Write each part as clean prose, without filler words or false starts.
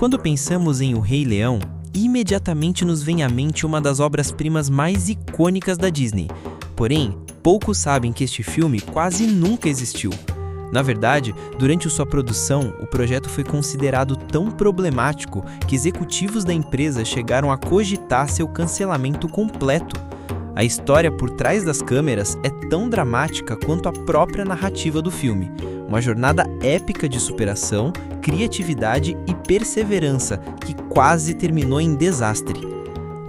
Quando pensamos em O Rei Leão, imediatamente nos vem à mente uma das obras-primas mais icônicas da Disney. Porém, poucos sabem que este filme quase nunca existiu. Na verdade, durante sua produção, o projeto foi considerado tão problemático que executivos da empresa chegaram a cogitar seu cancelamento completo. A história por trás das câmeras é tão dramática quanto a própria narrativa do filme. Uma jornada épica de superação, criatividade e perseverança que quase terminou em desastre.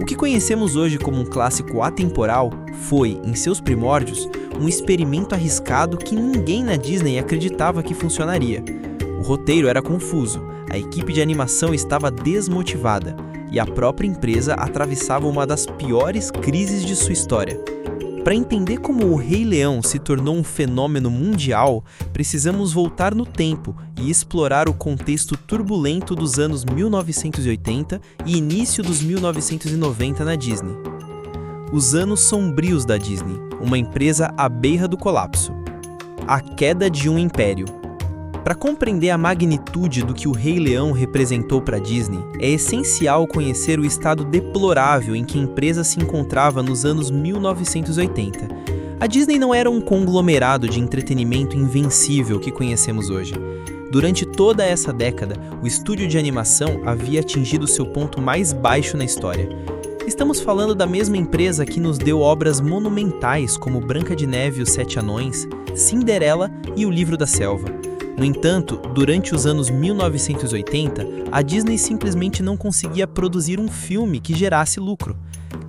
O que conhecemos hoje como um clássico atemporal foi, em seus primórdios, um experimento arriscado que ninguém na Disney acreditava que funcionaria. O roteiro era confuso, a equipe de animação estava desmotivada e a própria empresa atravessava uma das piores crises de sua história. Para entender como O Rei Leão se tornou um fenômeno mundial, precisamos voltar no tempo e explorar o contexto turbulento dos anos 1980 e início dos 1990 na Disney. Os anos sombrios da Disney, uma empresa à beira do colapso. A queda de um império. Para compreender a magnitude do que O Rei Leão representou para a Disney, é essencial conhecer o estado deplorável em que a empresa se encontrava nos anos 1980. A Disney não era um conglomerado de entretenimento invencível que conhecemos hoje. Durante toda essa década, o estúdio de animação havia atingido seu ponto mais baixo na história. Estamos falando da mesma empresa que nos deu obras monumentais como Branca de Neve e os Sete Anões, Cinderela e O Livro da Selva. No entanto, durante os anos 1980, a Disney simplesmente não conseguia produzir um filme que gerasse lucro.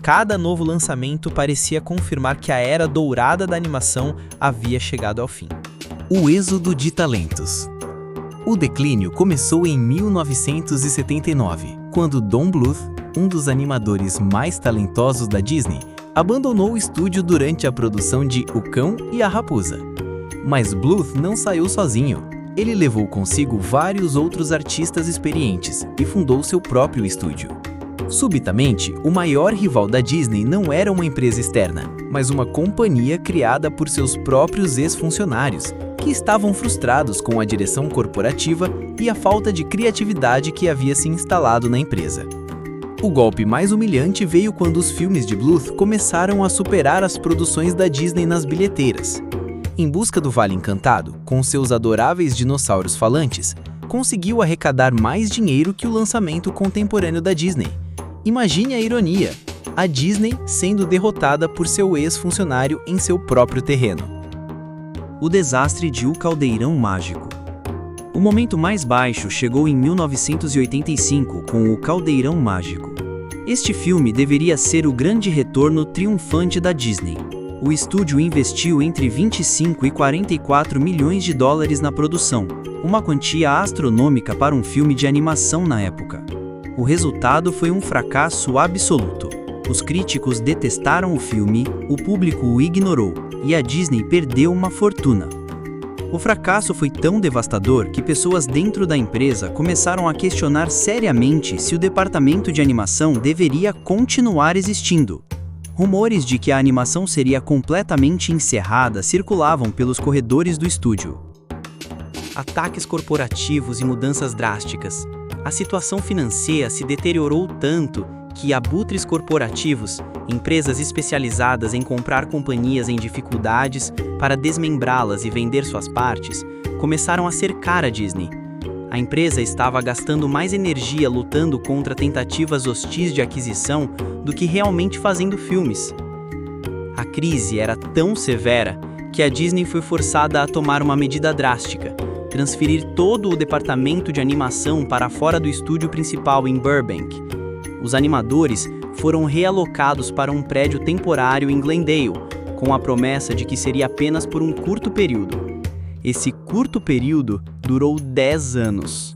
Cada novo lançamento parecia confirmar que a era dourada da animação havia chegado ao fim. O êxodo de talentos. O declínio começou em 1979, quando Don Bluth, um dos animadores mais talentosos da Disney, abandonou o estúdio durante a produção de O Cão e a Raposa. Mas Bluth não saiu sozinho. Ele levou consigo vários outros artistas experientes e fundou seu próprio estúdio. Subitamente, o maior rival da Disney não era uma empresa externa, mas uma companhia criada por seus próprios ex-funcionários, que estavam frustrados com a direção corporativa e a falta de criatividade que havia se instalado na empresa. O golpe mais humilhante veio quando os filmes de Bluth começaram a superar as produções da Disney nas bilheteiras. Em Busca do Vale Encantado, com seus adoráveis dinossauros falantes, conseguiu arrecadar mais dinheiro que o lançamento contemporâneo da Disney. Imagine a ironia, a Disney sendo derrotada por seu ex-funcionário em seu próprio terreno. O desastre de O Caldeirão Mágico. O momento mais baixo chegou em 1985 com O Caldeirão Mágico. Este filme deveria ser o grande retorno triunfante da Disney. O estúdio investiu entre 25 e 44 milhões de dólares na produção, uma quantia astronômica para um filme de animação na época. O resultado foi um fracasso absoluto. Os críticos detestaram o filme, o público o ignorou, e a Disney perdeu uma fortuna. O fracasso foi tão devastador que pessoas dentro da empresa começaram a questionar seriamente se o departamento de animação deveria continuar existindo. Rumores de que a animação seria completamente encerrada circulavam pelos corredores do estúdio. Ataques corporativos e mudanças drásticas. A situação financeira se deteriorou tanto que abutres corporativos, empresas especializadas em comprar companhias em dificuldades para desmembrá-las e vender suas partes, começaram a cercar a Disney. A empresa estava gastando mais energia lutando contra tentativas hostis de aquisição do que realmente fazendo filmes. A crise era tão severa que a Disney foi forçada a tomar uma medida drástica, transferir todo o departamento de animação para fora do estúdio principal em Burbank. Os animadores foram realocados para um prédio temporário em Glendale, com a promessa de que seria apenas por um curto período. Esse curto período durou 10 anos.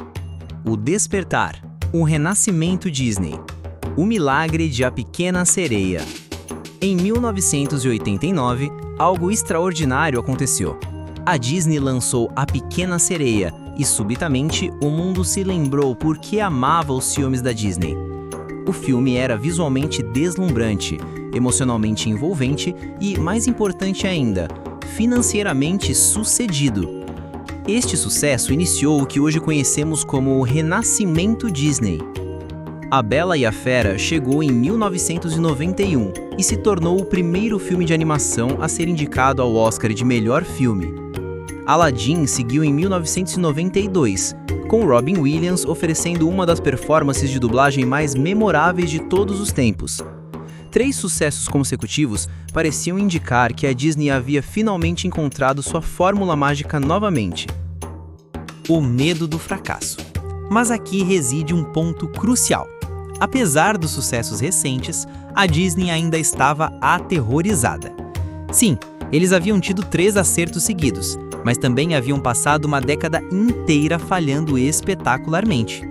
O Despertar, um renascimento Disney. O milagre de A Pequena Sereia. Em 1989, algo extraordinário aconteceu. A Disney lançou A Pequena Sereia e, subitamente, o mundo se lembrou por que amava os filmes da Disney. O filme era visualmente deslumbrante, emocionalmente envolvente e, mais importante ainda, financeiramente sucedido. Este sucesso iniciou o que hoje conhecemos como o Renascimento Disney. A Bela e a Fera chegou em 1991 e se tornou o primeiro filme de animação a ser indicado ao Oscar de melhor filme. Aladdin seguiu em 1992, com Robin Williams oferecendo uma das performances de dublagem mais memoráveis de todos os tempos. 3 sucessos consecutivos pareciam indicar que a Disney havia finalmente encontrado sua fórmula mágica novamente. O medo do fracasso. Mas aqui reside um ponto crucial. Apesar dos sucessos recentes, a Disney ainda estava aterrorizada. Sim, eles haviam tido 3 acertos seguidos, mas também haviam passado uma década inteira falhando espetacularmente.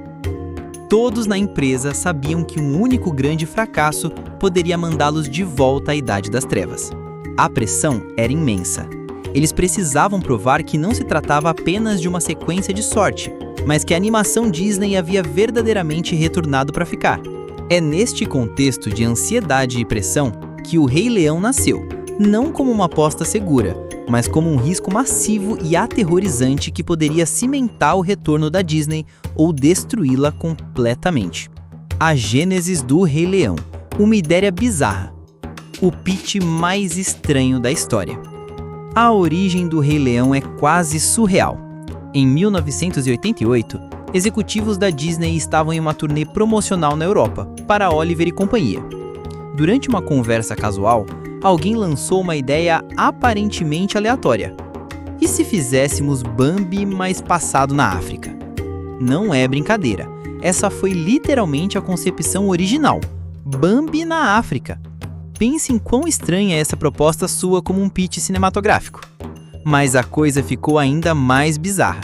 Todos na empresa sabiam que um único grande fracasso poderia mandá-los de volta à Idade das Trevas. A pressão era imensa. Eles precisavam provar que não se tratava apenas de uma sequência de sorte, mas que a animação Disney havia verdadeiramente retornado para ficar. É neste contexto de ansiedade e pressão que o Rei Leão nasceu, não como uma aposta segura, mas como um risco massivo e aterrorizante que poderia cimentar o retorno da Disney ou destruí-la completamente. A gênese do Rei Leão, uma ideia bizarra, o pitch mais estranho da história. A origem do Rei Leão é quase surreal. Em 1988, executivos da Disney estavam em uma turnê promocional na Europa, para Oliver e companhia. Durante uma conversa casual, alguém lançou uma ideia aparentemente aleatória. E se fizéssemos Bambi, mas passado na África? Não é brincadeira, essa foi literalmente a concepção original. Bambi na África. Pense em quão estranha é essa proposta sua como um pitch cinematográfico. Mas a coisa ficou ainda mais bizarra.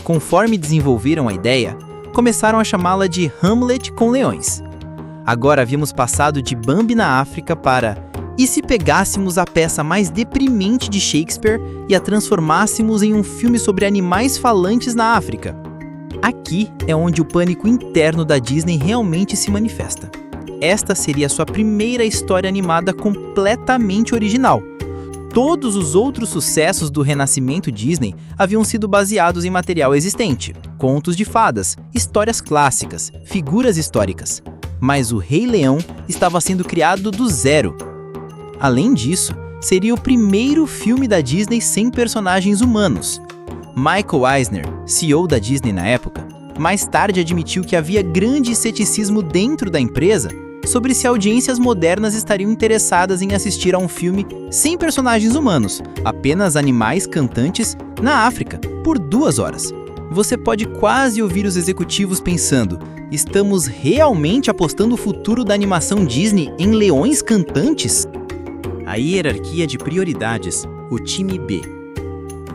Conforme desenvolveram a ideia, começaram a chamá-la de Hamlet com leões. Agora havíamos passado de Bambi na África para e se pegássemos a peça mais deprimente de Shakespeare e a transformássemos em um filme sobre animais falantes na África? Aqui é onde o pânico interno da Disney realmente se manifesta. Esta seria sua primeira história animada completamente original. Todos os outros sucessos do Renascimento Disney haviam sido baseados em material existente, contos de fadas, histórias clássicas, figuras históricas. Mas o Rei Leão estava sendo criado do zero. Além disso, seria o primeiro filme da Disney sem personagens humanos. Michael Eisner, CEO da Disney na época, mais tarde admitiu que havia grande ceticismo dentro da empresa sobre se audiências modernas estariam interessadas em assistir a um filme sem personagens humanos, apenas animais cantantes, na África, por 2 horas. Você pode quase ouvir os executivos pensando: estamos realmente apostando o futuro da animação Disney em leões cantantes? A hierarquia de prioridades, o time B.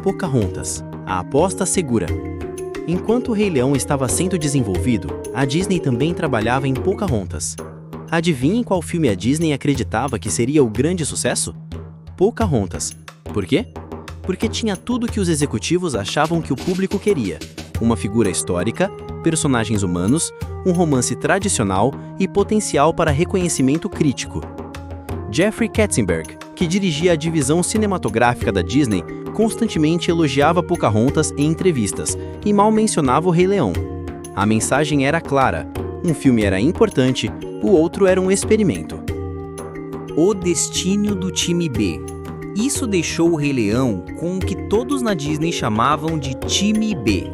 Pocahontas, a aposta segura. Enquanto o Rei Leão estava sendo desenvolvido, a Disney também trabalhava em Pocahontas. Adivinhem qual filme a Disney acreditava que seria o grande sucesso? Pocahontas. Por quê? Porque tinha tudo que os executivos achavam que o público queria: uma figura histórica, personagens humanos, um romance tradicional e potencial para reconhecimento crítico. Jeffrey Katzenberg, que dirigia a divisão cinematográfica da Disney, constantemente elogiava Pocahontas em entrevistas e mal mencionava o Rei Leão. A mensagem era clara: um filme era importante, o outro era um experimento. O destino do time B. Isso deixou o Rei Leão com o que todos na Disney chamavam de time B.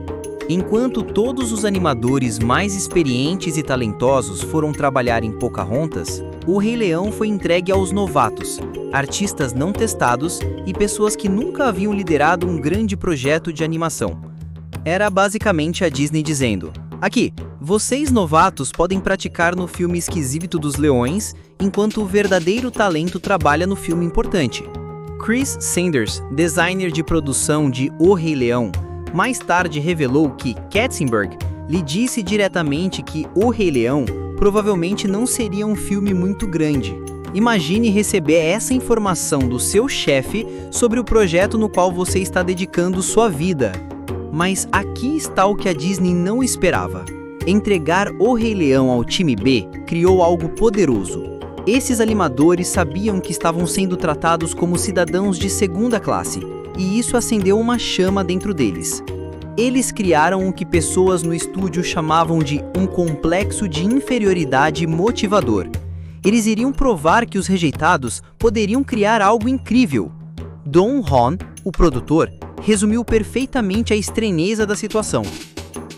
Enquanto todos os animadores mais experientes e talentosos foram trabalhar em Pocahontas, o Rei Leão foi entregue aos novatos, artistas não testados e pessoas que nunca haviam liderado um grande projeto de animação. Era basicamente a Disney dizendo: aqui, vocês novatos podem praticar no filme esquisito dos leões, enquanto o verdadeiro talento trabalha no filme importante. Chris Sanders, designer de produção de O Rei Leão, mais tarde revelou que Katzenberg lhe disse diretamente que O Rei Leão provavelmente não seria um filme muito grande. Imagine receber essa informação do seu chefe sobre o projeto no qual você está dedicando sua vida. Mas aqui está o que a Disney não esperava. Entregar O Rei Leão ao time B criou algo poderoso. Esses animadores sabiam que estavam sendo tratados como cidadãos de segunda classe, e isso acendeu uma chama dentro deles. Eles criaram o que pessoas no estúdio chamavam de um complexo de inferioridade motivador. Eles iriam provar que os rejeitados poderiam criar algo incrível. Don Hon, o produtor, resumiu perfeitamente a estranheza da situação.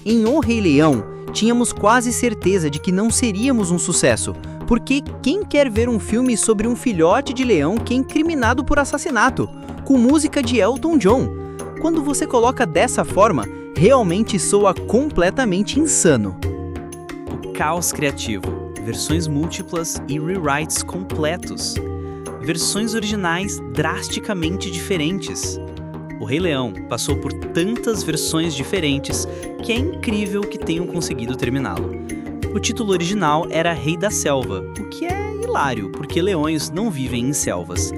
Em O Rei Leão, tínhamos quase certeza de que não seríamos um sucesso, porque quem quer ver um filme sobre um filhote de leão que é incriminado por assassinato, com música de Elton John? Quando você coloca dessa forma, realmente soa completamente insano. O caos criativo, versões múltiplas e rewrites completos. Versões originais drasticamente diferentes. O Rei Leão passou por tantas versões diferentes que é incrível que tenham conseguido terminá-lo. O título original era Rei da Selva, o que é hilário, porque leões não vivem em selvas.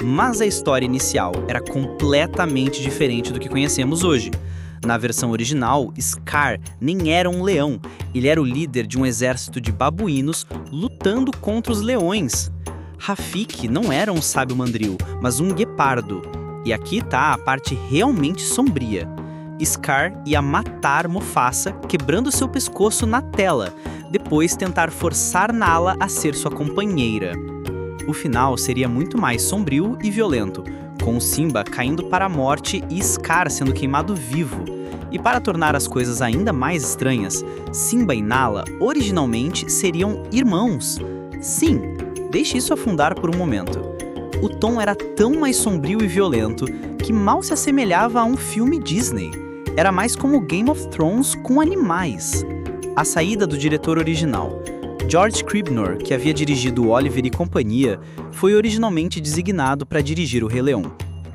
Mas a história inicial era completamente diferente do que conhecemos hoje. Na versão original, Scar nem era um leão, ele era o líder de um exército de babuínos lutando contra os leões. Rafiki não era um sábio mandril, mas um guepardo. E aqui tá a parte realmente sombria. Scar ia matar Mufasa, quebrando seu pescoço na tela, depois tentar forçar Nala a ser sua companheira. O final seria muito mais sombrio e violento, com Simba caindo para a morte e Scar sendo queimado vivo. E para tornar as coisas ainda mais estranhas, Simba e Nala originalmente seriam irmãos. Sim, deixe isso afundar por um momento. O tom era tão mais sombrio e violento que mal se assemelhava a um filme Disney. Era mais como Game of Thrones com animais. A saída do diretor original, George Scribner, que havia dirigido Oliver e Companhia, foi originalmente designado para dirigir O Rei Leão.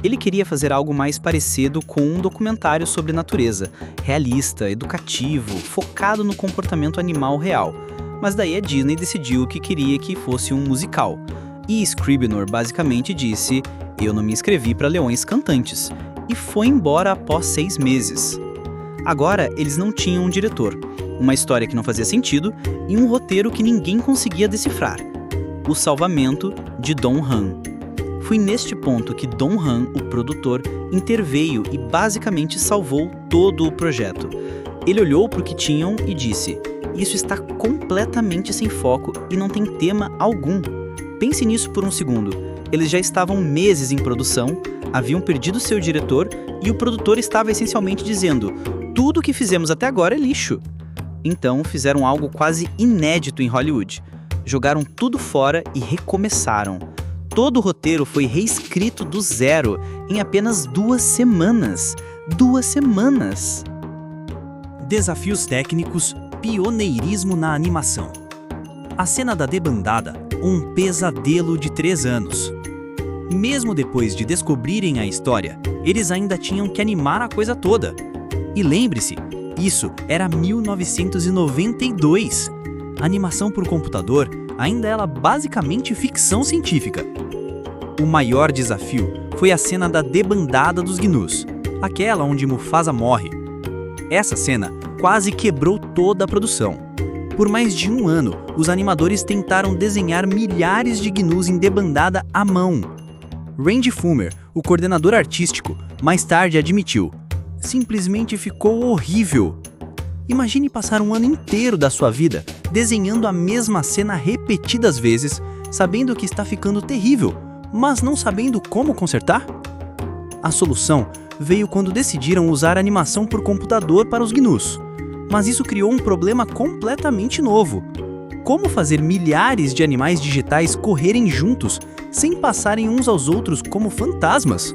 Ele queria fazer algo mais parecido com um documentário sobre natureza, realista, educativo, focado no comportamento animal real. Mas daí a Disney decidiu que queria que fosse um musical. E Scribner basicamente disse: "Eu não me inscrevi para leões cantantes", e foi embora após 6 meses. Agora eles não tinham um diretor, uma história que não fazia sentido e um roteiro que ninguém conseguia decifrar. O salvamento de Don Han. Foi neste ponto que Don Han, o produtor, interveio e basicamente salvou todo o projeto. Ele olhou para o que tinham e disse: "Isso está completamente sem foco e não tem tema algum." Pense nisso por um segundo. Eles já estavam meses em produção, haviam perdido seu diretor e o produtor estava essencialmente dizendo: "Tudo o que fizemos até agora é lixo." Então fizeram algo quase inédito em Hollywood. Jogaram tudo fora e recomeçaram. Todo o roteiro foi reescrito do zero em apenas 2 semanas. 2 semanas! Desafios técnicos, pioneirismo na animação. A cena da debandada, um pesadelo de 3 anos. Mesmo depois de descobrirem a história, eles ainda tinham que animar a coisa toda. E lembre-se, isso era 1992. A animação por computador ainda era basicamente ficção científica. O maior desafio foi a cena da debandada dos gnus, aquela onde Mufasa morre. Essa cena quase quebrou toda a produção. Por mais de 1 ano, os animadores tentaram desenhar milhares de gnus em debandada à mão. Randy Fumer, o coordenador artístico, mais tarde admitiu: "Simplesmente ficou horrível." Imagine passar 1 ano inteiro da sua vida desenhando a mesma cena repetidas vezes, sabendo que está ficando terrível, mas não sabendo como consertar? A solução veio quando decidiram usar animação por computador para os gnus. Mas isso criou um problema completamente novo. Como fazer milhares de animais digitais correrem juntos, sem passarem uns aos outros como fantasmas?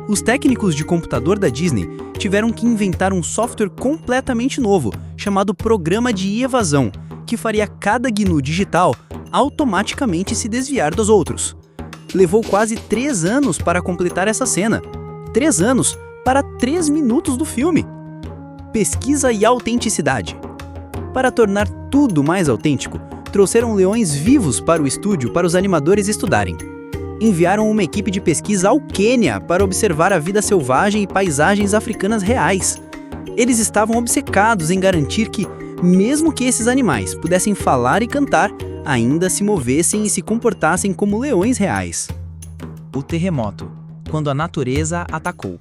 Os técnicos de computador da Disney tiveram que inventar um software completamente novo, chamado Programa de Evasão, que faria cada gnu digital automaticamente se desviar dos outros. Levou quase 3 anos para completar essa cena. 3 anos para 3 minutos do filme. Pesquisa e autenticidade. Para tornar tudo mais autêntico, trouxeram leões vivos para o estúdio para os animadores estudarem. Enviaram uma equipe de pesquisa ao Quênia para observar a vida selvagem e paisagens africanas reais. Eles estavam obcecados em garantir que, mesmo que esses animais pudessem falar e cantar, ainda se movessem e se comportassem como leões reais. O terremoto, quando a natureza atacou.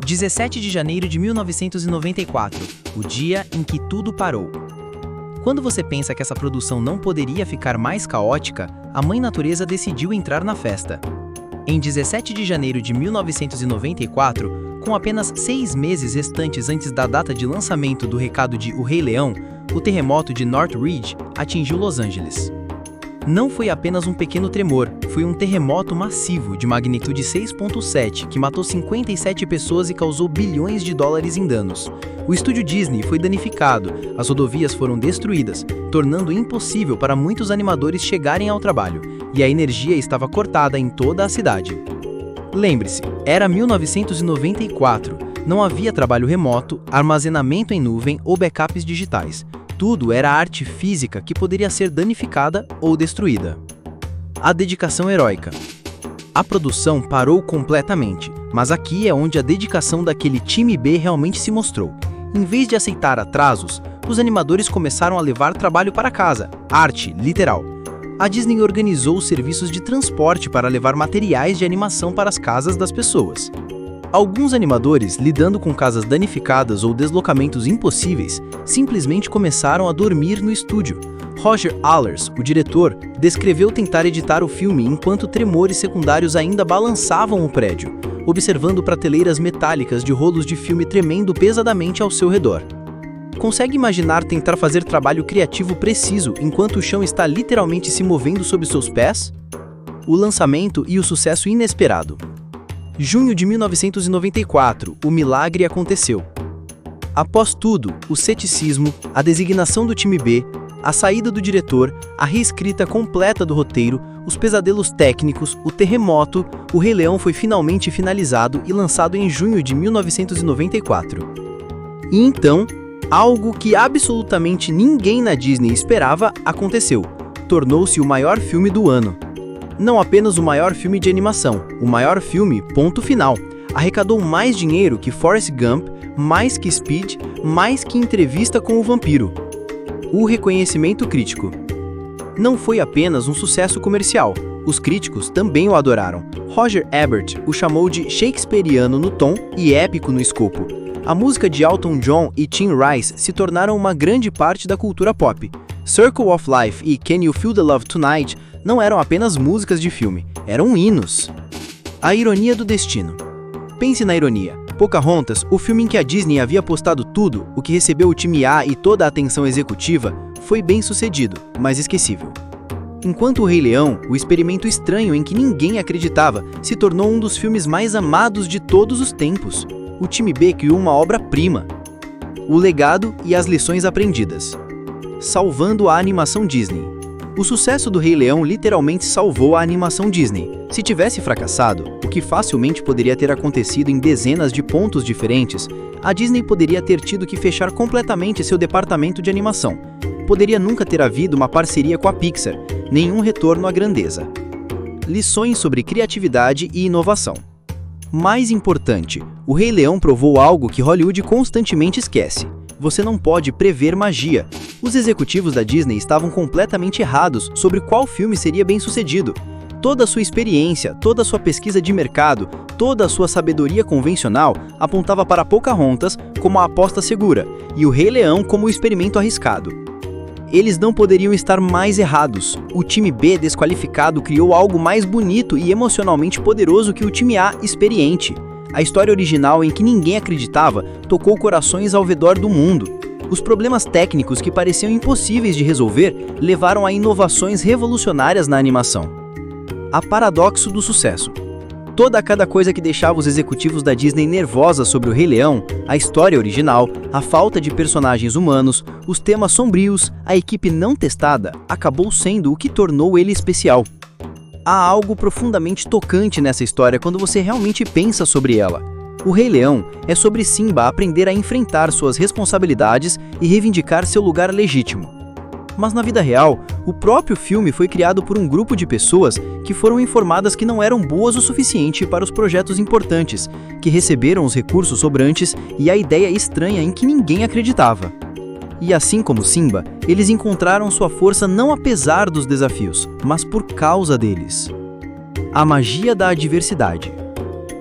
17 de janeiro de 1994, o dia em que tudo parou. Quando você pensa que essa produção não poderia ficar mais caótica, a Mãe Natureza decidiu entrar na festa. Em 17 de janeiro de 1994, com apenas 6 meses restantes antes da data de lançamento do recado de O Rei Leão, o terremoto de Northridge atingiu Los Angeles. Não foi apenas um pequeno tremor, foi um terremoto massivo de magnitude 6.7 que matou 57 pessoas e causou bilhões de dólares em danos. O estúdio Disney foi danificado, as rodovias foram destruídas, tornando impossível para muitos animadores chegarem ao trabalho, e a energia estava cortada em toda a cidade. Lembre-se, era 1994, não havia trabalho remoto, armazenamento em nuvem ou backups digitais. Tudo era arte física que poderia ser danificada ou destruída. A dedicação heróica. A produção parou completamente, mas aqui é onde a dedicação daquele time B realmente se mostrou. Em vez de aceitar atrasos, os animadores começaram a levar trabalho para casa, arte, literal. A Disney organizou serviços de transporte para levar materiais de animação para as casas das pessoas. Alguns animadores, lidando com casas danificadas ou deslocamentos impossíveis, simplesmente começaram a dormir no estúdio. Roger Allers, o diretor, descreveu tentar editar o filme enquanto tremores secundários ainda balançavam o prédio, observando prateleiras metálicas de rolos de filme tremendo pesadamente ao seu redor. Consegue imaginar tentar fazer trabalho criativo preciso enquanto o chão está literalmente se movendo sob seus pés? O lançamento e o sucesso inesperado. Junho de 1994, o milagre aconteceu. Após tudo, o ceticismo, a designação do time B, a saída do diretor, a reescrita completa do roteiro, os pesadelos técnicos, o terremoto, o Rei Leão foi finalmente finalizado e lançado em junho de 1994. E então, algo que absolutamente ninguém na Disney esperava aconteceu. Tornou-se o maior filme do ano. Não apenas o maior filme de animação, o maior filme, ponto final. Arrecadou mais dinheiro que Forrest Gump, mais que Speed, mais que Entrevista com o Vampiro. O reconhecimento crítico. Não foi apenas um sucesso comercial, os críticos também o adoraram. Roger Ebert o chamou de shakespeariano no tom e épico no escopo. A música de Elton John e Tim Rice se tornaram uma grande parte da cultura pop. Circle of Life e Can You Feel the Love Tonight não eram apenas músicas de filme, eram hinos. A ironia do destino. Pense na ironia. Pocahontas, o filme em que a Disney havia apostado tudo, o que recebeu o time A e toda a atenção executiva, foi bem sucedido, mas esquecível. Enquanto O Rei Leão, o experimento estranho em que ninguém acreditava, se tornou um dos filmes mais amados de todos os tempos. O time B criou uma obra-prima. O legado e as lições aprendidas. Salvando a animação Disney. O sucesso do Rei Leão literalmente salvou a animação Disney. Se tivesse fracassado, o que facilmente poderia ter acontecido em dezenas de pontos diferentes, a Disney poderia ter tido que fechar completamente seu departamento de animação. Poderia nunca ter havido uma parceria com a Pixar, nenhum retorno à grandeza. Lições sobre criatividade e inovação. Mais importante, o Rei Leão provou algo que Hollywood constantemente esquece. Você não pode prever magia. Os executivos da Disney estavam completamente errados sobre qual filme seria bem-sucedido. Toda a sua experiência, toda a sua pesquisa de mercado, toda a sua sabedoria convencional apontava para Pocahontas como a aposta segura e o Rei Leão como o experimento arriscado. Eles não poderiam estar mais errados. O time B desqualificado criou algo mais bonito e emocionalmente poderoso que o time A experiente. A história original em que ninguém acreditava tocou corações ao redor do mundo. Os problemas técnicos que pareciam impossíveis de resolver levaram a inovações revolucionárias na animação. A paradoxo do sucesso. Cada coisa que deixava os executivos da Disney nervosa sobre o Rei Leão, a história original, a falta de personagens humanos, os temas sombrios, a equipe não testada, acabou sendo o que tornou ele especial. Há algo profundamente tocante nessa história quando você realmente pensa sobre ela. O Rei Leão é sobre Simba aprender a enfrentar suas responsabilidades e reivindicar seu lugar legítimo. Mas na vida real, o próprio filme foi criado por um grupo de pessoas que foram informadas que não eram boas o suficiente para os projetos importantes, que receberam os recursos sobrantes e a ideia estranha em que ninguém acreditava. E assim como Simba, eles encontraram sua força não apesar dos desafios, mas por causa deles. A magia da adversidade.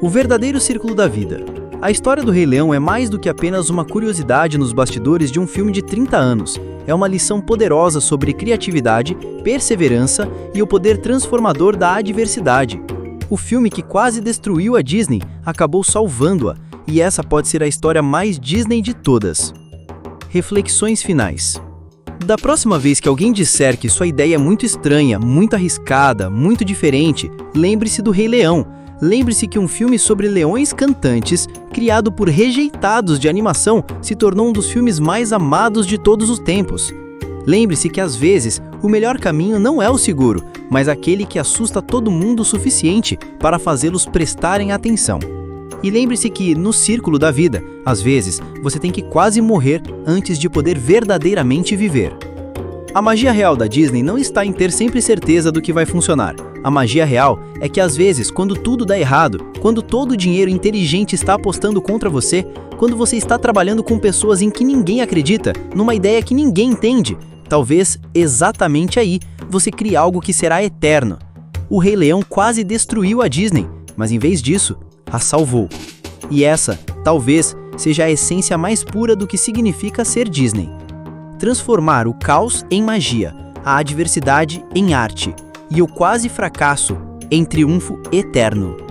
O verdadeiro círculo da vida. A história do Rei Leão é mais do que apenas uma curiosidade nos bastidores de um filme de 30 anos. É uma lição poderosa sobre criatividade, perseverança e o poder transformador da adversidade. O filme que quase destruiu a Disney acabou salvando-a, e essa pode ser a história mais Disney de todas. Reflexões finais. Da próxima vez que alguém disser que sua ideia é muito estranha, muito arriscada, muito diferente, lembre-se do Rei Leão. Lembre-se que um filme sobre leões cantantes, criado por rejeitados de animação, se tornou um dos filmes mais amados de todos os tempos. Lembre-se que às vezes o melhor caminho não é o seguro, mas aquele que assusta todo mundo o suficiente para fazê-los prestarem atenção. E lembre-se que, no círculo da vida, às vezes, você tem que quase morrer antes de poder verdadeiramente viver. A magia real da Disney não está em ter sempre certeza do que vai funcionar. A magia real é que às vezes, quando tudo dá errado, quando todo o dinheiro inteligente está apostando contra você, quando você está trabalhando com pessoas em que ninguém acredita, numa ideia que ninguém entende, talvez exatamente aí você crie algo que será eterno. O Rei Leão quase destruiu a Disney, mas em vez disso, a salvou. E essa, talvez, seja a essência mais pura do que significa ser Disney. Transformar o caos em magia, a adversidade em arte e o quase fracasso em triunfo eterno.